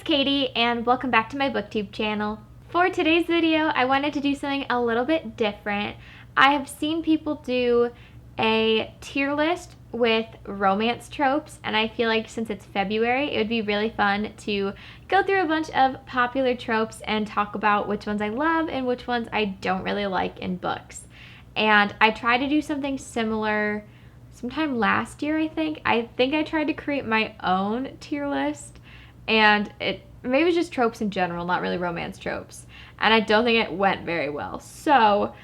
Katie and welcome back to my booktube channel. For today's video, I wanted to do something a little bit different. I have seen people do a tier list with romance tropes, and I feel like since it's February, it would be really fun to go through a bunch of popular tropes and talk about which ones I love and which ones I don't really like in books. And I tried to do something similar sometime last year, I think. I tried to create my own tier list, and it maybe it was just tropes in general, not really romance tropes. And I don't think it went very well. So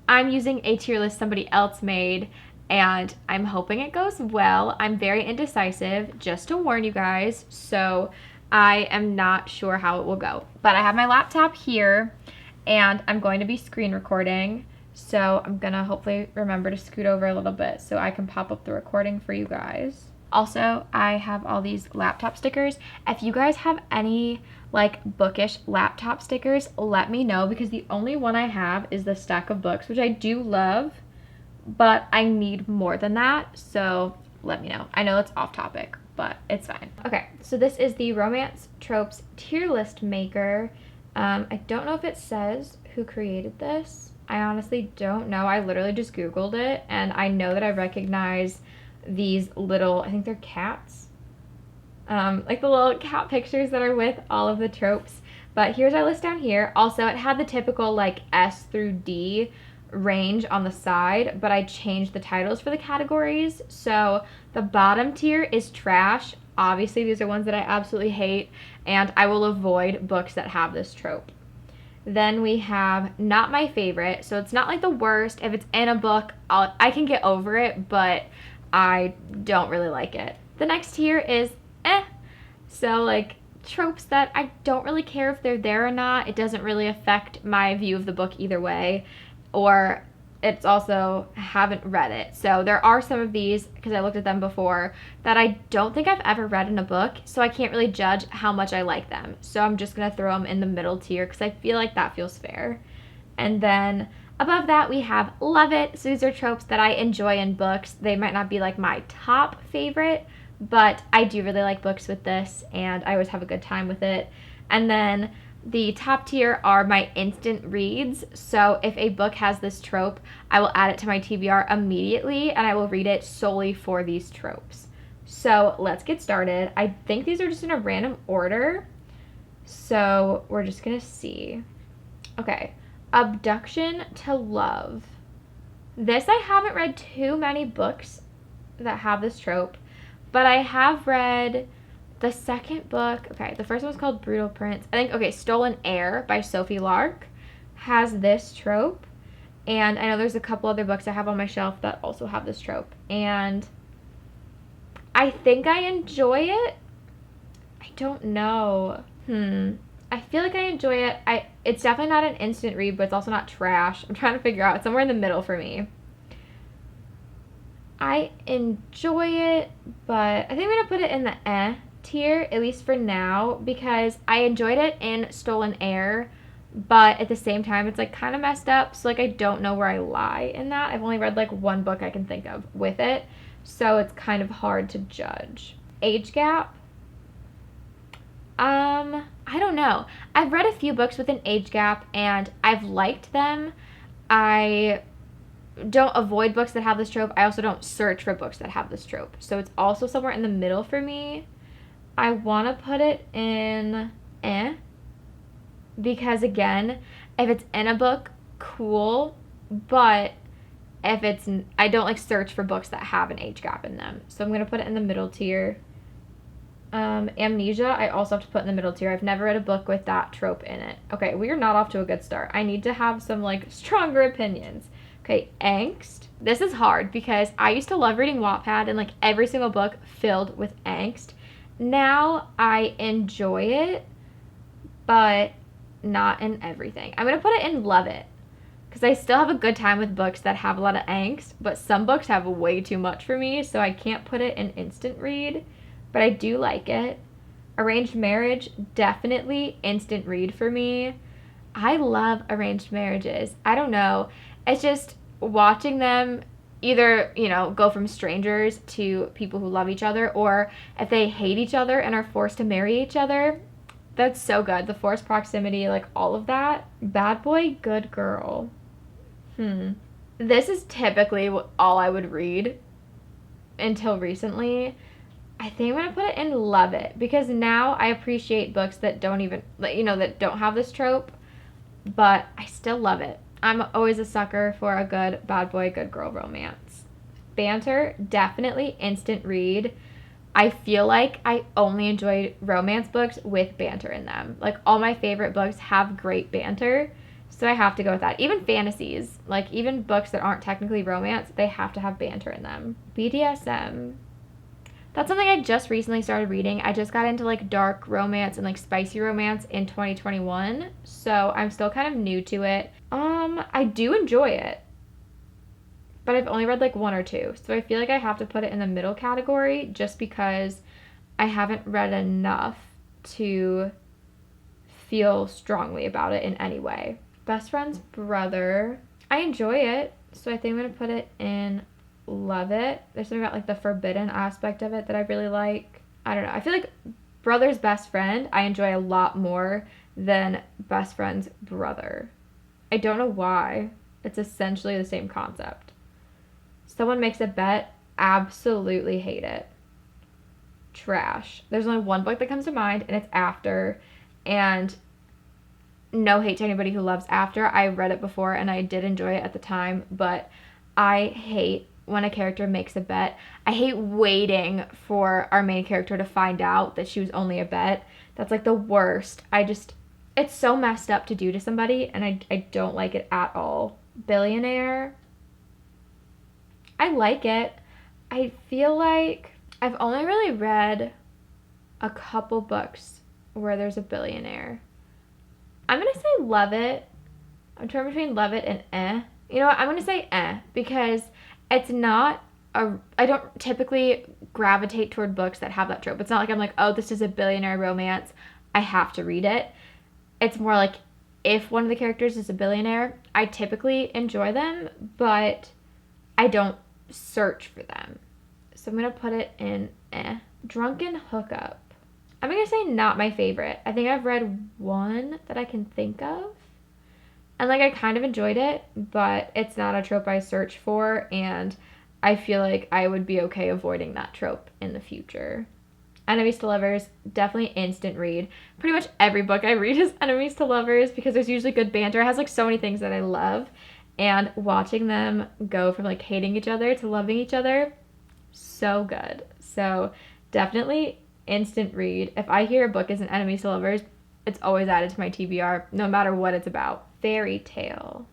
I'm using a tier list somebody else made, and I'm hoping it goes well. I'm very indecisive, just to warn you guys, so I am not sure how it will go. But I have my laptop here, and I'm going to be screen recording, so I'm gonna hopefully remember to scoot over a little bit so I can pop up the recording for you guys. Also, I have all these laptop stickers. If you guys have any like bookish laptop stickers, let me know, because the only one I have is the stack of books, which I do love, but I need more than that, so let me know. I know it's off topic, but it's fine. Okay, so this is the Romance Tropes tier list maker. I don't know if it says who created this. I honestly don't know. I literally just Googled it, and I know that I recognize these little, I think they're cats, like the little cat pictures that are with all of the tropes. But here's our list down here. Also, it had the typical like S through D range on the side, but I changed the titles for the categories. So the bottom tier is trash. Obviously, these are ones that I absolutely hate, and I will avoid books that have this trope. Then we have not my favorite, so it's not like the worst. If it's in a book, I can get over it, but I don't really like it. The next tier is so like tropes that I don't really care if they're there or not. It doesn't really affect my view of the book either way, or it's also haven't read it. So there are some of these, because I looked at them before, that I don't think I've ever read in a book, so I can't really judge how much I like them. So I'm just gonna throw them in the middle tier because I feel like that feels fair. And then above that, we have love it. So these are tropes that I enjoy in books. They might not be like my top favorite, but I do really like books with this, and I always have a good time with it. And then the top tier are my instant reads. So if a book has this trope, I will add it to my TBR immediately, and I will read it solely for these tropes. So let's get started. I think these are just in a random order, so we're just gonna see. Okay. Abduction to Love. This, I haven't read too many books that have this trope, but I have read the second book. Okay, the first one was called Brutal Prince. I think, okay, Stolen Heir by Sophie Lark has this trope, and I know there's a couple other books I have on my shelf that also have this trope, and I think I enjoy it. I don't know. I feel like I enjoy it. It's definitely not an instant read, but it's also not trash. I'm trying to figure out. It's somewhere in the middle for me. I enjoy it, but I think I'm going to put it in the tier, at least for now, because I enjoyed it in Stolen Heir, but at the same time, it's like kind of messed up, so like I don't know where I lie in that. I've only read like one book I can think of with it, so it's kind of hard to judge. Age gap. I don't know. I've read a few books with an age gap, and I've liked them. I don't avoid books that have this trope. I also don't search for books that have this trope. So it's also somewhere in the middle for me. I want to put it in because again, if it's in a book, cool, but if it's, I don't like search for books that have an age gap in them. So I'm going to put it in the middle tier. Amnesia, I also have to put in the middle tier. I've never read a book with that trope in it. Okay, we are not off to a good start. I need to have some like stronger opinions. Okay, angst. This is hard because I used to love reading Wattpad, and like every single book filled with angst. Now I enjoy it, but not in everything. I'm gonna put it in love it, because I still have a good time with books that have a lot of angst, but some books have way too much for me, so I can't put it in instant read. But I do like it. Arranged marriage, definitely instant read for me. I love arranged marriages. I don't know. It's just watching them either, you know, go from strangers to people who love each other, or if they hate each other and are forced to marry each other. That's so good. The forced proximity, like all of that. Bad boy, good girl. This is typically all I would read until recently. I think I'm gonna put it in love it because now I appreciate books that don't even, that don't have this trope, but I still love it. I'm always a sucker for a good bad boy, good girl romance. Banter, definitely instant read. I feel like I only enjoy romance books with banter in them. Like all my favorite books have great banter, so I have to go with that. Even fantasies, like even books that aren't technically romance, they have to have banter in them. BDSM. That's something I just recently started reading. I just got into like dark romance and like spicy romance in 2021, so I'm still kind of new to it. I do enjoy it, but I've only read like one or two, so I feel like I have to put it in the middle category just because I haven't read enough to feel strongly about it in any way. Best friend's brother. I enjoy it, so I think I'm gonna put it in love it. There's something about like the forbidden aspect of it that I really like. I don't know. I feel like brother's best friend I enjoy a lot more than best friend's brother. I don't know why. It's essentially the same concept. Someone makes a bet, absolutely hate it. Trash. There's only one book that comes to mind, and it's After. And no hate to anybody who loves After. I read it before, and I did enjoy it at the time, but I hate when a character makes a bet. I hate waiting for our main character to find out that she was only a bet. That's like the worst. It's so messed up to do to somebody, and I don't like it at all. Billionaire. I like it. I feel like I've only really read a couple books where there's a billionaire. I'm going to say love it. I'm torn between love it and eh. You know what? I'm going to say eh because it's not I don't typically gravitate toward books that have that trope. It's not like I'm like, oh, this is a billionaire romance, I have to read it. It's more like if one of the characters is a billionaire, I typically enjoy them, but I don't search for them. So I'm going to put it in eh. Drunken Hookup. I'm going to say not my favorite. I think I've read one that I can think of. And like I kind of enjoyed it, but it's not a trope I search for, and I feel like I would be okay avoiding that trope in the future. Enemies to Lovers, definitely instant read. Pretty much every book I read is Enemies to Lovers because there's usually good banter. It has like so many things that I love, and watching them go from like hating each other to loving each other, so good. So definitely instant read. If I hear a book is an Enemies to Lovers, it's always added to my TBR, no matter what it's about. Fairy tale.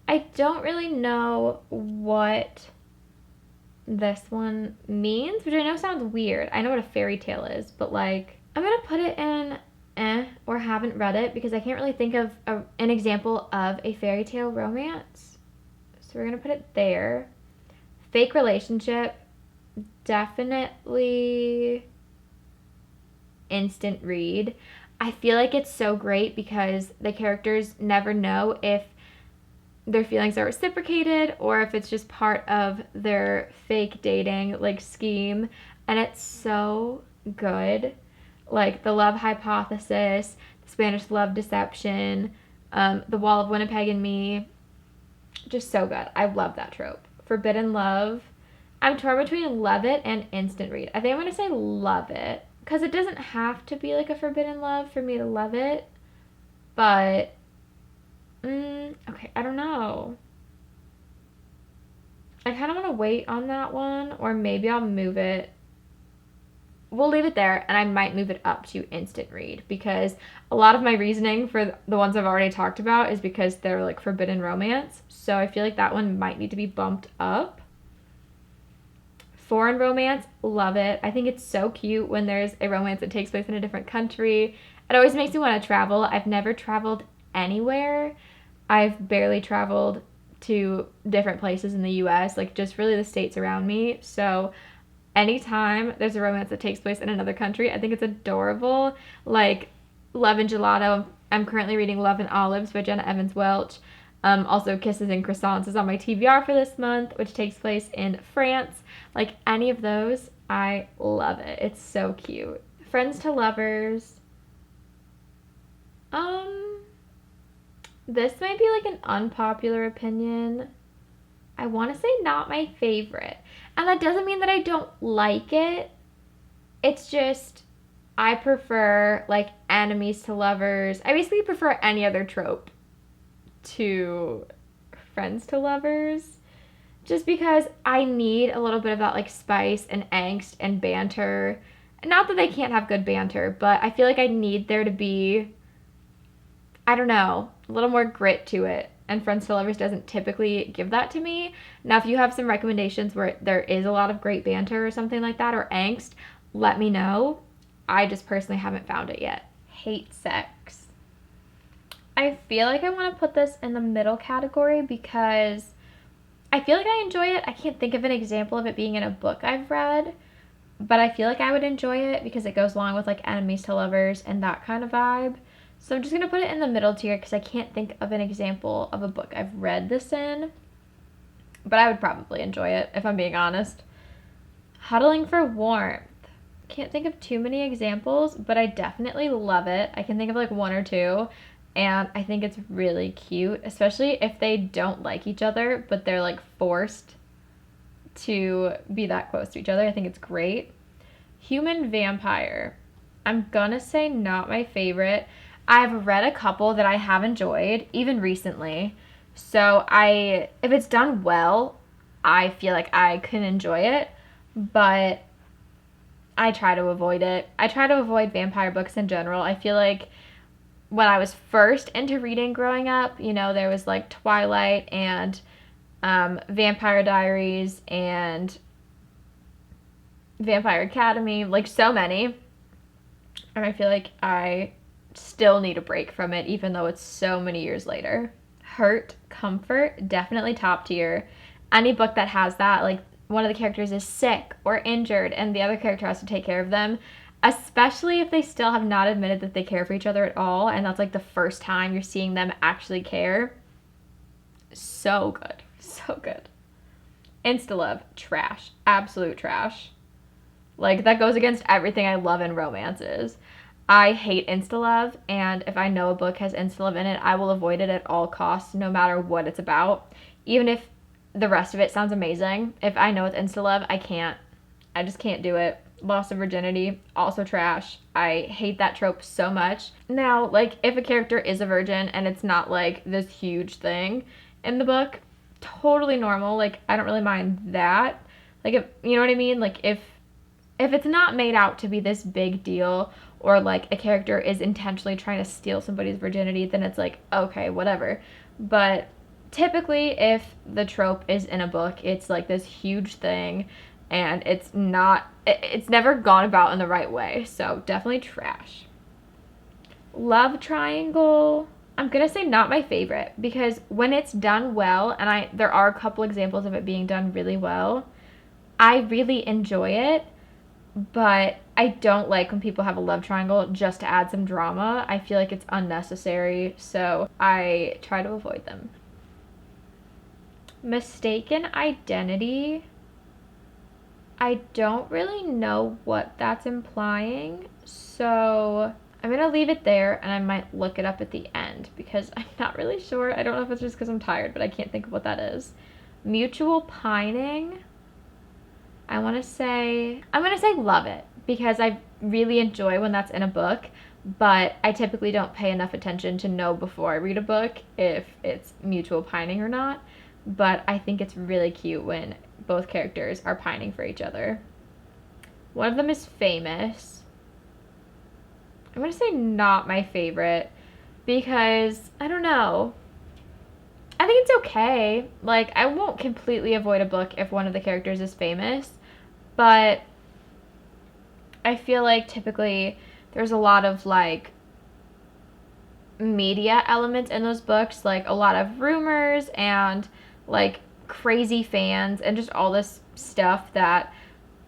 I don't really know what this one means, which I know sounds weird. I know what a fairy tale is, but like, I'm gonna put it in eh, or haven't read it because I can't really think of an example of a fairy tale romance. So we're gonna put it there. Fake relationship, definitely instant read. I feel like it's so great because the characters never know if their feelings are reciprocated or if it's just part of their fake dating like scheme, and it's so good. Like the love hypothesis, the Spanish love deception, the Wall of Winnipeg and Me, just so good. I love that trope. Forbidden love. I'm torn between love it and instant read. I think I'm gonna say love it because it doesn't have to be like a forbidden love for me to love it, but okay, I don't know. I kind of want to wait on that one, or maybe I'll move it. We'll leave it there, and I might move it up to instant read because a lot of my reasoning for the ones I've already talked about is because they're like forbidden romance, so I feel like that one might need to be bumped up. Foreign romance, love it. I think it's so cute when there's a romance that takes place in a different country. It always makes me want to travel. I've never traveled anywhere. I've barely traveled to different places in the US, like just really the states around me. So anytime there's a romance that takes place in another country, I think it's adorable. Like Love and Gelato. I'm currently reading Love and Olives by Jenna Evans Welch. Also, Kisses and Croissants is on my TBR for this month, which takes place in France. Like any of those, I love it. It's so cute. Friends to Lovers. This might be like an unpopular opinion. I want to say not my favorite. And that doesn't mean that I don't like it. It's just I prefer like enemies to lovers. I basically prefer any other trope to friends to lovers. Just because I need a little bit of that like spice and angst and banter. Not that they can't have good banter, but I feel like I need there to be, I don't know, a little more grit to it. And Friends to Lovers doesn't typically give that to me. Now, if you have some recommendations where there is a lot of great banter or something like that, or angst, let me know. I just personally haven't found it yet. Hate sex. I feel like I want to put this in the middle category because I feel like I enjoy it. I can't think of an example of it being in a book I've read, but I feel like I would enjoy it because it goes along with like enemies to lovers and that kind of vibe. So I'm just going to put it in the middle tier because I can't think of an example of a book I've read this in, but I would probably enjoy it if I'm being honest. Huddling for warmth. Can't think of too many examples, but I definitely love it. I can think of like one or two, and I think it's really cute, especially if they don't like each other, but they're like forced to be that close to each other. I think it's great. Human vampire. I'm gonna say not my favorite. I've read a couple that I have enjoyed, even recently. So if it's done well, I feel like I can enjoy it, but I try to avoid it. I try to avoid vampire books in general. I feel like when I was first into reading growing up, there was like Twilight and Vampire Diaries and Vampire Academy, like so many. And I feel like I still need a break from it, even though it's so many years later. Hurt, comfort, definitely top tier. Any book that has that, like one of the characters is sick or injured and the other character has to take care of them, especially if they still have not admitted that they care for each other at all, and that's like the first time you're seeing them actually care. So good. So good. Insta-love, trash. Absolute trash. Like, that goes against everything I love in romances. I hate insta-love, and if I know a book has insta-love in it, I will avoid it at all costs, no matter what it's about. Even if the rest of it sounds amazing, if I know it's insta-love, I just can't do it. Loss of virginity, also trash. I hate that trope so much. Now, like, if a character is a virgin and it's not, like, this huge thing in the book, totally normal. Like, I don't really mind that. Like, if, you know what I mean? Like, if it's not made out to be this big deal, or, like, a character is intentionally trying to steal somebody's virginity, then it's like, okay, whatever. But typically, if the trope is in a book, it's, like, this huge thing, and it's never gone about in the right way. So definitely trash. Love triangle. I'm gonna say not my favorite, because when it's done well, and there are a couple examples of it being done really well, I really enjoy it, but I don't like when people have a love triangle just to add some drama. I feel like it's unnecessary, so I try to avoid them. Mistaken identity. I don't really know what that's implying, so I'm going to leave it there, and I might look it up at the end because I'm not really sure. I don't know if it's just because I'm tired, but I can't think of what that is. Mutual pining. I'm going to say love it, because I really enjoy when that's in a book, but I typically don't pay enough attention to know before I read a book if it's mutual pining or not. But I think it's really cute when both characters are pining for each other. One of them is famous. I'm going to say not my favorite because, I don't know. I think it's okay. Like, I won't completely avoid a book if one of the characters is famous, but I feel like typically there's a lot of, like, media elements in those books, like a lot of rumors and like crazy fans and just all this stuff that,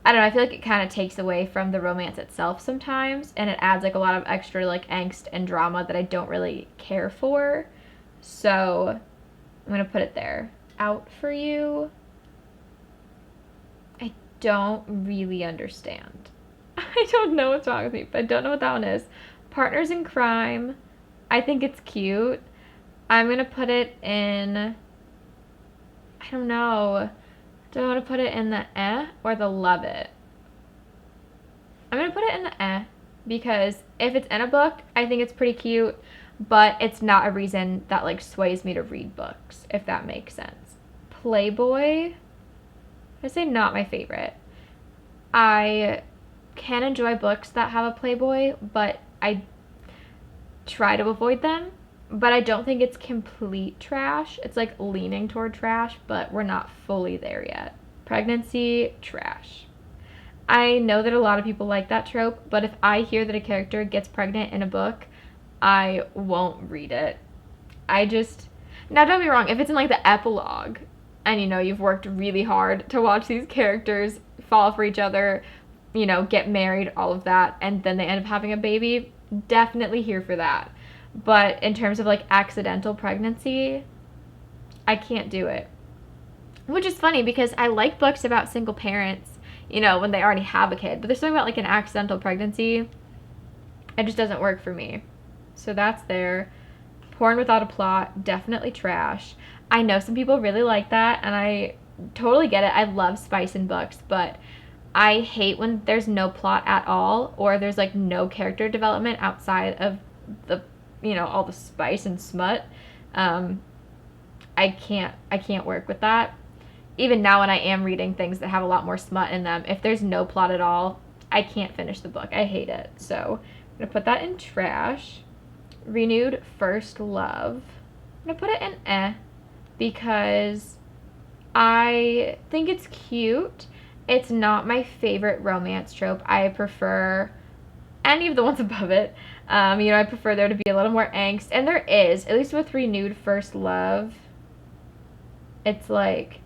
I don't know, I feel like it kind of takes away from the romance itself sometimes, and it adds like a lot of extra like angst and drama that I don't really care for. So I'm gonna put it there. Out for you. I don't really understand. I don't know what's wrong with me, but I don't know what that one is. Partners in crime. I think it's cute. I'm gonna put it in, I don't know. Do I want to put it in the or the love it? I'm gonna put it in the because if it's in a book, I think it's pretty cute, but it's not a reason that like sways me to read books, if that makes sense. Playboy, I say not my favorite. I can enjoy books that have a Playboy, but I try to avoid them. But I don't think it's complete trash. It's like leaning toward trash, but we're not fully there yet. Pregnancy, trash. I know that a lot of people like that trope, but if I hear that a character gets pregnant in a book, I won't read it. I just, now don't be wrong, if it's in like the epilogue and you know you've worked really hard to watch these characters fall for each other, you know, get married, all of that, and then they end up having a baby, definitely here for that. But in terms of like accidental pregnancy, I can't do it. Which is funny because I like books about single parents, you know, when they already have a kid. But there's something about like an accidental pregnancy, it just doesn't work for me. So that's there. Porn without a plot, definitely trash. I know some people really like that, and I totally get it. I love spice in books, but I hate when there's no plot at all, or there's like no character development outside of the, you know, all the spice and smut. I can't work with that. Even now when I am reading things that have a lot more smut in them, if there's no plot at all, I can't finish the book. I hate it. So I'm gonna put that in trash. Renewed first love. I'm gonna put it in because I think it's cute. It's not my favorite romance trope. I prefer any of the ones above it. You know, I prefer there to be a little more angst, and there is, at least with renewed first love. It's like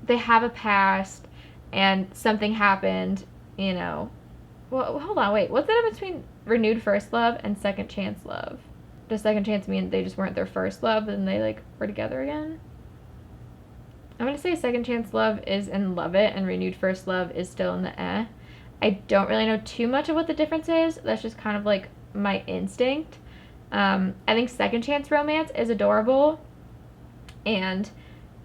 they have a past and something happened, you know. Well, hold on, wait. What's the difference between renewed first love and second chance love? Does second chance mean they just weren't their first love and they like were together again? I'm gonna say second chance love is in love it and renewed first love is still in the I don't really know too much of what the difference is. That's just kind of like my instinct. I think second chance romance is adorable, and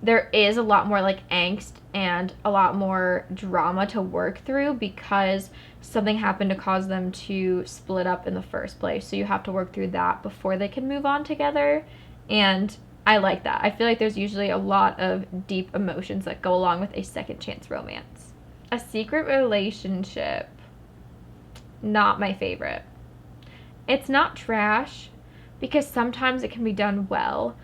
there is a lot more like angst and a lot more drama to work through because something happened to cause them to split up in the first place. So you have to work through that before they can move on together. And I like that. I feel like there's usually a lot of deep emotions that go along with a second chance romance. A secret relationship, not my favorite. It's not trash because sometimes it can be done well,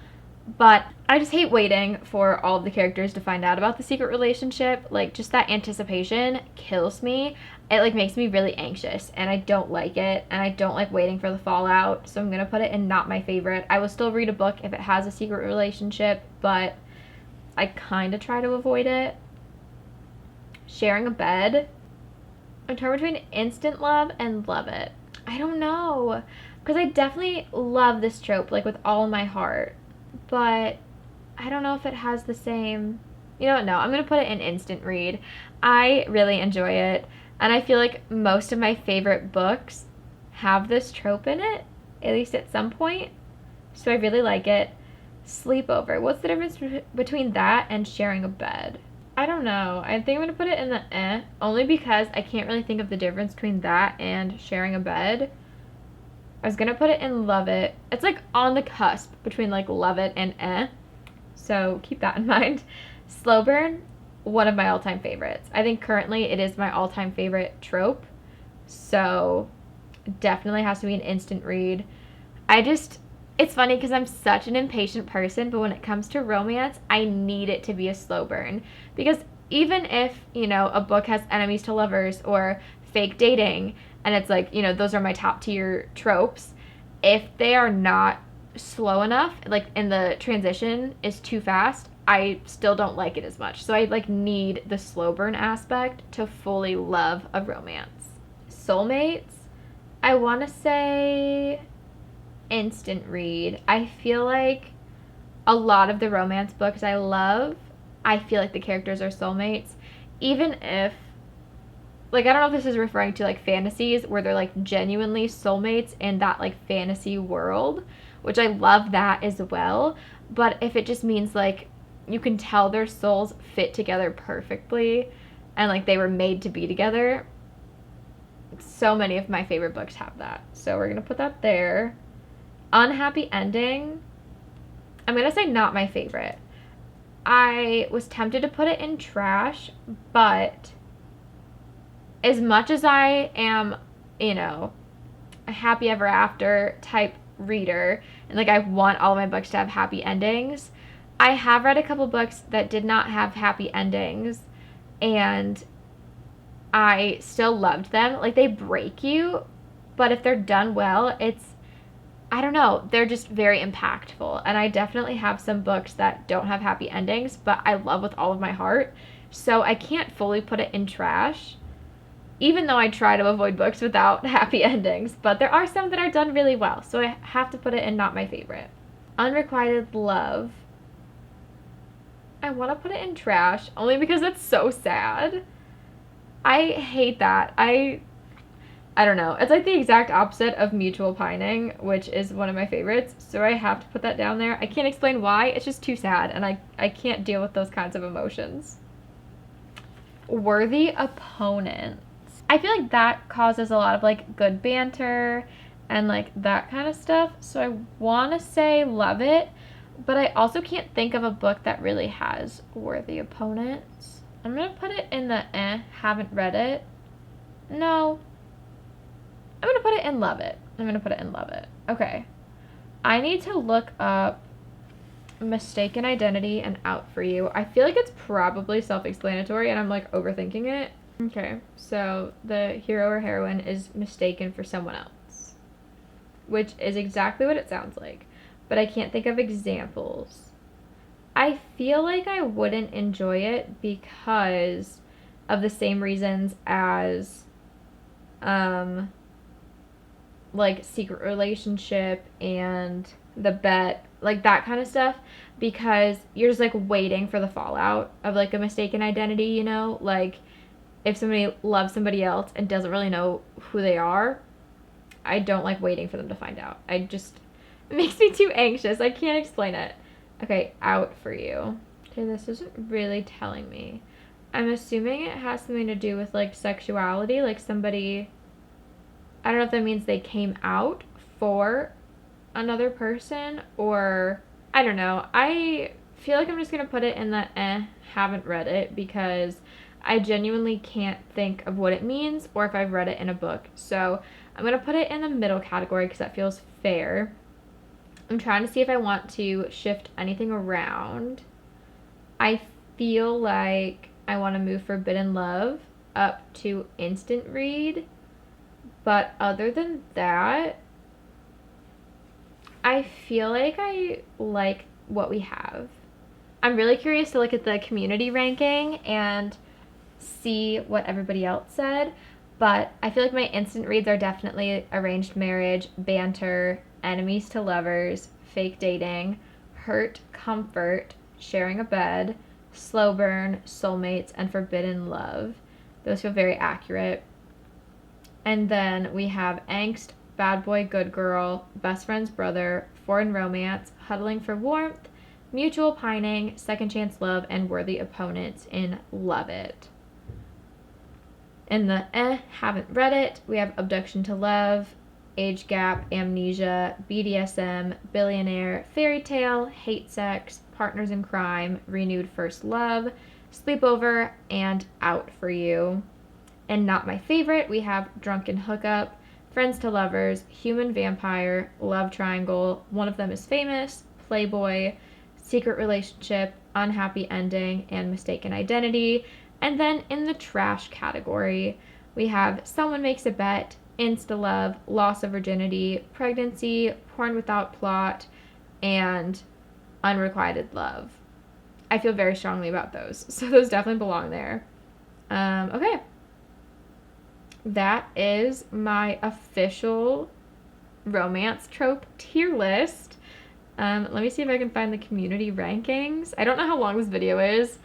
but I just hate waiting for all of the characters to find out about the secret relationship. Like, just that anticipation kills me. It like makes me really anxious, and I don't like it, and I don't like waiting for the fallout. So I'm gonna put it in not my favorite. I will still read a book if it has a secret relationship, but I kind of try to avoid it. Sharing a bed. I'm torn between instant love and love it. I don't know, because I definitely love this trope like with all my heart, but I don't know if it has the same, you know what, no, I'm going to put it in instant read. I really enjoy it, and I feel like most of my favorite books have this trope in it, at least at some point, so I really like it. Sleepover. What's the difference between that and sharing a bed? I don't know. I think I'm going to put it in the only because I can't really think of the difference between that and sharing a bed. I was going to put it in love it. It's like on the cusp between like love it and so keep that in mind. Slow burn, one of my all-time favorites. I think currently it is my all-time favorite trope, so definitely has to be an instant read. It's funny because I'm such an impatient person, but when it comes to romance, I need it to be a slow burn. Because even if, you know, a book has enemies to lovers or fake dating, and it's like, you know, those are my top tier tropes, if they are not slow enough, like, and the transition is too fast, I still don't like it as much. So I, like, need the slow burn aspect to fully love a romance. Soulmates, I want to say instant read. I feel like a lot of the romance books I love, I feel like the characters are soulmates, even if like, I don't know if this is referring to like fantasies where they're like genuinely soulmates in that like fantasy world, which I love that as well. But if it just means like you can tell their souls fit together perfectly and like they were made to be together, so many of my favorite books have that. So we're going to put that there. Unhappy ending, I'm going to say not my favorite. I was tempted to put it in trash, but as much as I am, you know, a happy ever after type reader, and like I want all of my books to have happy endings, I have read a couple books that did not have happy endings, and I still loved them. Like, they break you, but if they're done well, I don't know, they're just very impactful. And I definitely have some books that don't have happy endings, but I love with all of my heart. So I can't fully put it in trash, even though I try to avoid books without happy endings. But there are some that are done really well, so I have to put it in not my favorite. Unrequited love, I want to put it in trash, only because it's so sad. I hate that. I don't know. It's like the exact opposite of mutual pining, which is one of my favorites. So I have to put that down there. I can't explain why. It's just too sad, and I can't deal with those kinds of emotions. Worthy opponents. I feel like that causes a lot of like good banter and like that kind of stuff. So I want to say love it, but I also can't think of a book that really has worthy opponents. I'm going to put it in the haven't read it. No. I'm going to put it in love it. Okay. I need to look up Mistaken Identity and Out for You. I feel like it's probably self-explanatory and I'm like overthinking it. Okay, so the hero or heroine is mistaken for someone else, which is exactly what it sounds like, but I can't think of examples. I feel like I wouldn't enjoy it because of the same reasons as like Secret Relationship and The Bet, like that kind of stuff, because you're just like waiting for the fallout of like a mistaken identity, you know? Like if somebody loves somebody else and doesn't really know who they are, I don't like waiting for them to find out. It makes me too anxious. I can't explain it. Okay, Out for You. Okay, this isn't really telling me. I'm assuming it has something to do with like sexuality, like somebody, I don't know if that means they came out for another person, or I don't know. I feel like I'm just gonna put it in the haven't read it, because I genuinely can't think of what it means or if I've read it in a book. So I'm gonna put it in the middle category because that feels fair. I'm trying to see if I want to shift anything around. I feel like I want to move Forbidden Love up to instant read, but other than that, I feel like I like what we have. I'm really curious to look at the community ranking and see what everybody else said, but I feel like my instant reads are definitely Arranged Marriage, Banter, Enemies to Lovers, Fake Dating, Hurt, Comfort, Sharing a Bed, Slow Burn, Soulmates, and Forbidden Love. Those feel very accurate. And then we have Angst, Bad Boy, Good Girl, Best Friend's Brother, Foreign Romance, Huddling for Warmth, Mutual Pining, Second Chance Love, and Worthy Opponents in Love It. In the haven't read it, we have Abduction to Love, Age Gap, Amnesia, BDSM, Billionaire, Fairy Tale, Hate Sex, Partners in Crime, Renewed First Love, Sleepover, and Out for You. And not my favorite, we have Drunken Hookup, Friends to Lovers, Human Vampire, Love Triangle, One of Them is Famous, Playboy, Secret Relationship, Unhappy Ending, and Mistaken Identity. And then in the trash category, we have Someone Makes a Bet, Insta-Love, Loss of Virginity, Pregnancy, Porn Without Plot, and Unrequited Love. I feel very strongly about those, so those definitely belong there. Okay. That is my official romance trope tier list. Let me see if I can find the community rankings. I don't know how long this video is.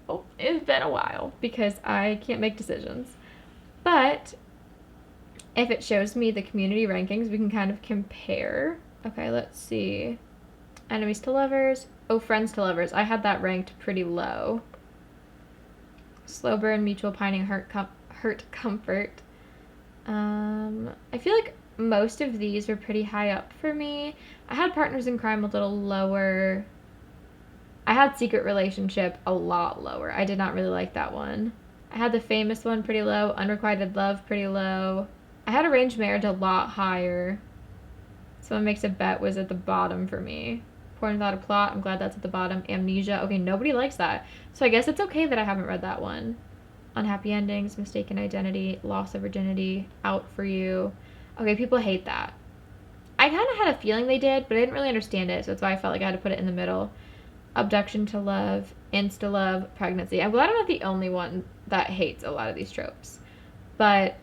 Oh, it's been a while because I can't make decisions. But if it shows me the community rankings, we can kind of compare. Okay, let's see. Enemies to lovers. Oh, friends to lovers. I had that ranked pretty low. Slow burn, mutual pining, hurt comfort. I feel like most of these were pretty high up for me. I had partners in crime a little lower. I had secret relationship a lot lower. I did not really like that one. I had the famous one pretty low. Unrequited love pretty low. I had arranged marriage a lot higher. Someone makes a bet was at the bottom for me. Porn without a plot. I'm glad that's at the bottom. Amnesia. Okay, nobody likes that. So I guess it's okay that I haven't read that one. Unhappy endings, mistaken identity, loss of virginity, out for you. Okay, people hate that. I kind of had a feeling they did, but I didn't really understand it, so that's why I felt like I had to put it in the middle. Abduction to love, insta love, pregnancy. I'm glad I'm not the only one that hates a lot of these tropes. But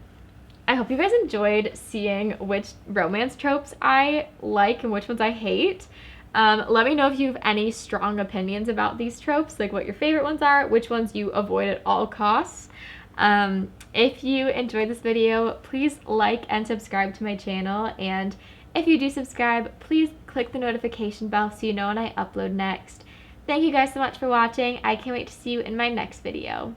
I hope you guys enjoyed seeing which romance tropes I like and which ones I hate. Let me know if you have any strong opinions about these tropes, like what your favorite ones are, which ones you avoid at all costs. If you enjoyed this video, please like and subscribe to my channel. And if you do subscribe, please click the notification bell so you know when I upload next. Thank you guys so much for watching. I can't wait to see you in my next video.